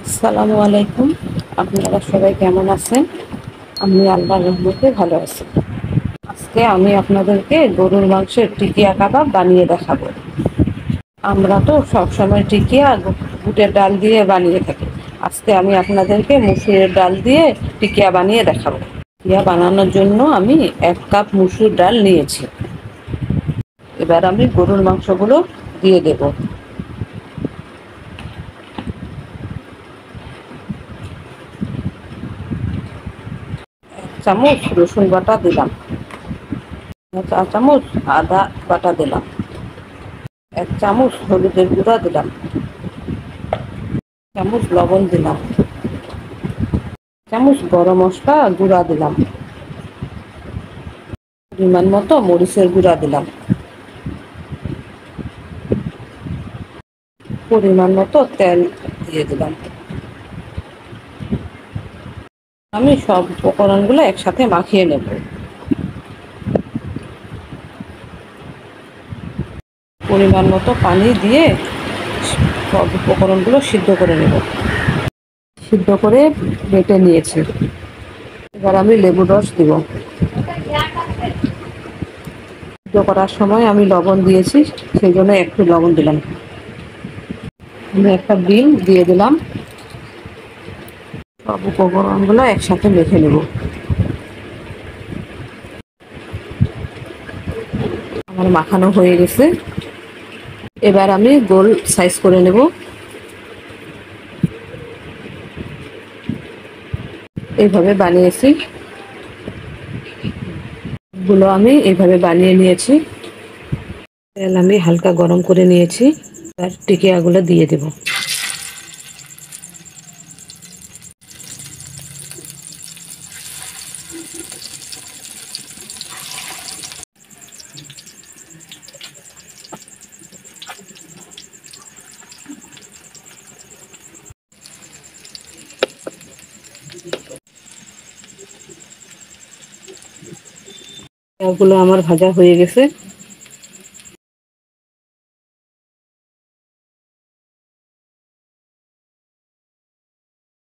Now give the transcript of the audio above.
আসসালামু আলাইকুম। আপনারা সবাই কেমন আছেন? আমি আল্লাহর রহমতে ভালো আছি। আজকে আমি আপনাদেরকে গরুর মাংসের টিকিয়া কাবাব বানিয়ে দেখাবো। আমরা তো সবসময় টিকিয়া বুটের ডাল দিয়ে বানিয়ে থাকি। আজকে আমি আপনাদেরকে মসুরের ডাল দিয়ে টিকিয়া বানিয়ে দেখাবো। টিকিয়া বানানোর জন্য আমি 1 কাপ মসুর ডাল নিয়েছি। এবার আমি গরুর মাংসগুলো দিয়ে দেব। 1 চামচ রসুন বাটা দিলাম, 1 চামচ আদা বাটা দিলাম, 1 চামচ হলুদের গুঁড়া দিলাম, 1 চামচ লবণ দিলাম, 1 চামচ গরম মশলা গুঁড়া দিলাম, পরিমাণ মতো মরিচের গুঁড়া দিলাম, পরিমাণ মতো তেল দিয়ে দিলাম। আমি সব উপকরণগুলো একসাথে মাখিয়ে নেব। পরিমাণ মতো পানি দিয়ে সব উপকরণগুলো সিদ্ধ করে নেব। সিদ্ধ করে বেটে নিয়েছি। এবার আমি লেবুর রস দিব। সিদ্ধ করার সময় আমি লবণ দিয়েছি, সেই জন্য একটু লবণ দিলাম। আমি একটা ডিম দিয়ে দিলাম। সব উপকরণগুলো একসাথে মেখে নেব। আমার মাখানো হয়ে গেছে। এবার আমি গোল সাইজ করে নেব। এইভাবে বানিয়েছি, গুলো আমি এইভাবে বানিয়ে নিয়েছি। তেল আমি হালকা গরম করে নিয়েছি। আর টিকিয়াগুলো দিয়ে দেব। টিকিয়াগুলো আমার ভাজা হয়ে গেছে।